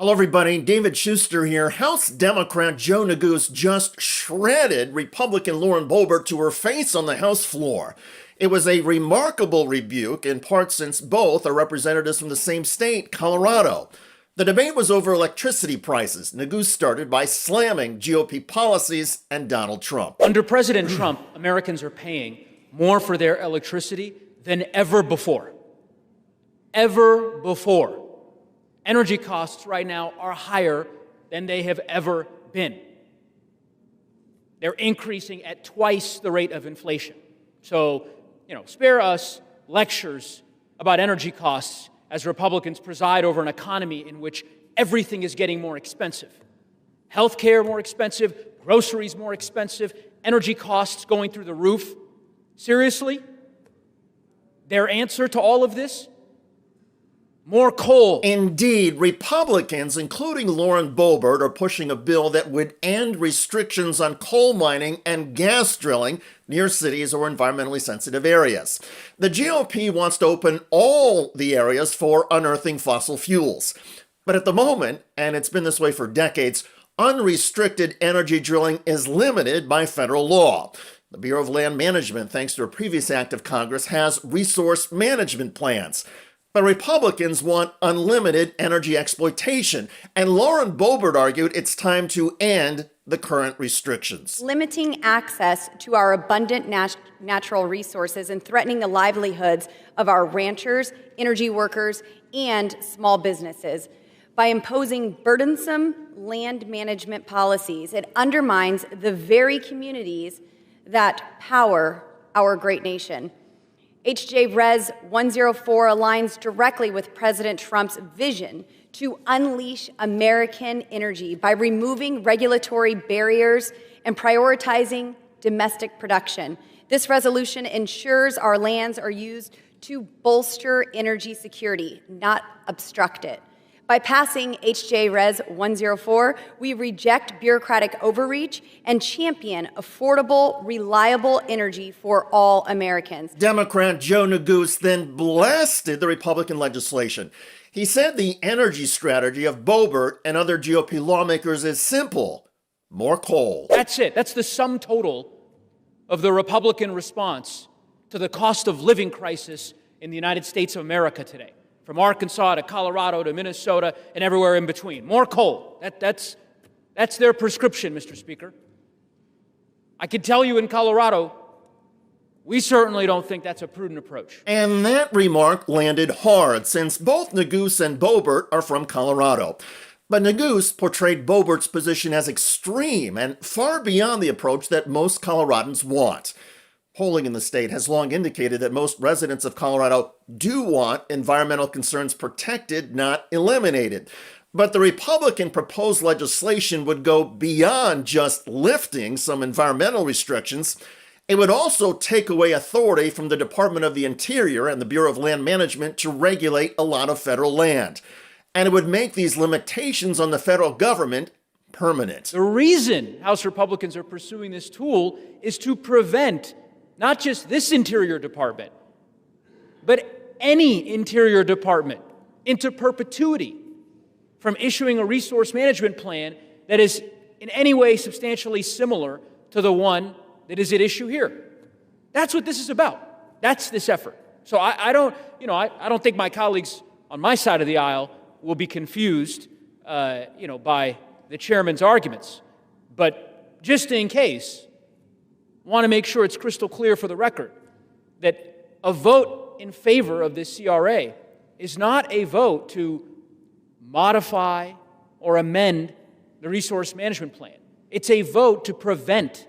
Hello, everybody. David Shuster here. House Democrat Joe Neguse just shredded Republican Lauren Boebert to her face on the House floor. It was a remarkable rebuke, in part since both are representatives from the same state, Colorado. The debate was over electricity prices. Neguse started by slamming GOP policies and Donald Trump. Under President Trump, Americans are paying more for their electricity than ever before. Ever before. Energy costs right now are higher than they have ever been. They're increasing at twice the rate of inflation. So, spare us lectures about energy costs as Republicans preside over an economy in which everything is getting more expensive. Healthcare more expensive, groceries more expensive, energy costs going through the roof. Seriously? Their answer to all of this? More coal. Indeed, Republicans, including Lauren Boebert, are pushing a bill that would end restrictions on coal mining and gas drilling near cities or environmentally sensitive areas. The GOP wants to open all the areas for unearthing fossil fuels. But at the moment, and it's been this way for decades, unrestricted energy drilling is limited by federal law. The Bureau of Land Management, thanks to a previous act of Congress, has resource management plans. But Republicans want unlimited energy exploitation, and Lauren Boebert argued it's time to end the current restrictions. Limiting access to our abundant natural resources and threatening the livelihoods of our ranchers, energy workers, and small businesses. By imposing burdensome land management policies, it undermines the very communities that power our great nation. HJ Res 104 aligns directly with President Trump's vision to unleash American energy by removing regulatory barriers and prioritizing domestic production. This resolution ensures our lands are used to bolster energy security, not obstruct it. By passing HJ Res 104, we reject bureaucratic overreach and champion affordable, reliable energy for all Americans. Democrat Joe Neguse then blasted the Republican legislation. He said the energy strategy of Boebert and other GOP lawmakers is simple: more coal. That's it. That's the sum total of the Republican response to the cost of living crisis in the United States of America today. From Arkansas to Colorado to Minnesota and everywhere in between. More coal. That's their prescription, Mr. Speaker. I can tell you in Colorado, we certainly don't think that's a prudent approach. And that remark landed hard, since both Neguse and Boebert are from Colorado. But Neguse portrayed Boebert's position as extreme and far beyond the approach that most Coloradans want. Polling in the state has long indicated that most residents of Colorado do want environmental concerns protected, not eliminated. But the Republican proposed legislation would go beyond just lifting some environmental restrictions. It would also take away authority from the Department of the Interior and the Bureau of Land Management to regulate a lot of federal land. And it would make these limitations on the federal government permanent. The reason House Republicans are pursuing this tool is to prevent not just this Interior Department, but any Interior Department into perpetuity from issuing a resource management plan that is in any way substantially similar to the one that is at issue here. That's what this is about. That's this effort. So I don't think my colleagues on my side of the aisle will be confused, by the chairman's arguments. But just in case, want to make sure it's crystal clear for the record that a vote in favor of this CRA is not a vote to modify or amend the resource management plan. It's a vote to prevent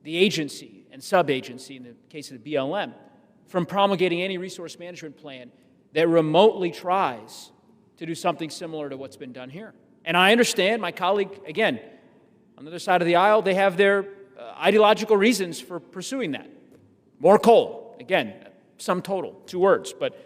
the agency and sub-agency, in the case of the BLM, from promulgating any resource management plan that remotely tries to do something similar to what's been done here. And I understand my colleague, again, on the other side of the aisle, they have their ideological reasons for pursuing that. More coal. Again, sum total, 2 words. But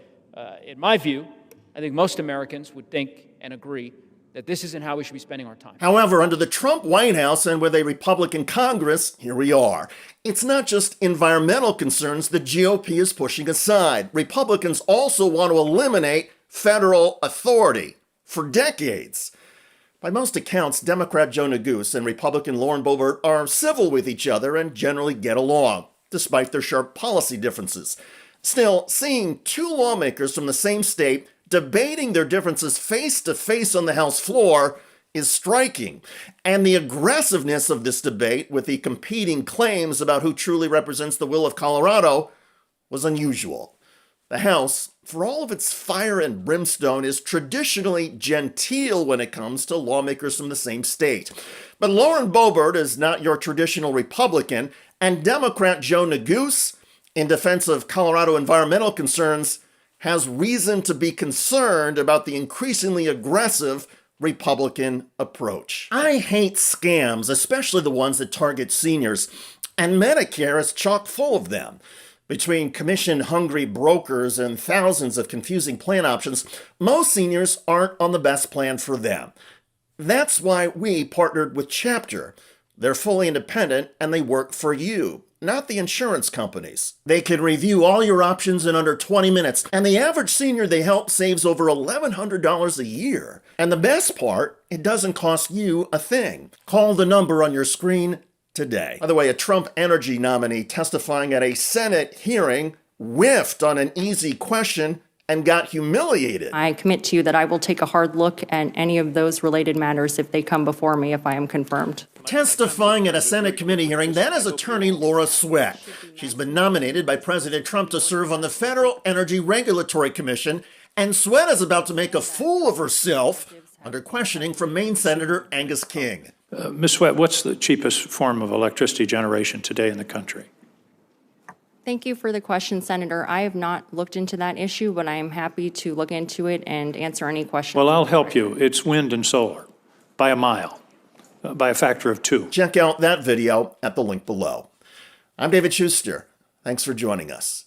in my view, I think most Americans would think and agree that this isn't how we should be spending our time. However, under the Trump White House and with a Republican Congress, here we are. It's not just environmental concerns the GOP is pushing aside. Republicans also want to eliminate federal authority. for decades. By most accounts, Democrat Joe Neguse and Republican Lauren Boebert are civil with each other and generally get along, despite their sharp policy differences. Still, seeing two lawmakers from the same state debating their differences face-to-face on the House floor is striking. And the aggressiveness of this debate, with the competing claims about who truly represents the will of Colorado, was unusual. The House, for all of its fire and brimstone, is traditionally genteel when it comes to lawmakers from the same state. But Lauren Boebert is not your traditional Republican, and Democrat Joe Neguse, in defense of Colorado environmental concerns, has reason to be concerned about the increasingly aggressive Republican approach. I hate scams, especially the ones that target seniors, and Medicare is chock full of them. Between commission-hungry brokers and thousands of confusing plan options, most seniors aren't on the best plan for them. That's why we partnered with Chapter. They're fully independent and they work for you, not the insurance companies. They can review all your options in under 20 minutes, and the average senior they help saves over $1,100 a year. And the best part, it doesn't cost you a thing. Call the number on your screen today. By the way, a Trump energy nominee testifying at a Senate hearing whiffed on an easy question and got humiliated. I commit to you that I will take a hard look at any of those related matters if they come before me, if I am confirmed. Testifying at a Senate committee hearing, that is attorney Laura Sweat. She's been nominated by President Trump to serve on the Federal Energy Regulatory Commission, and Sweat is about to make a fool of herself under questioning from Maine Senator Angus King. Ms. Sweat, what's the cheapest form of electricity generation today in the country? Thank you for the question, Senator. I have not looked into that issue, but I am happy to look into it and answer any questions. Well, I'll help you. It's wind and solar by a mile, by a factor of 2. Check out that video at the link below. I'm David Shuster. Thanks for joining us.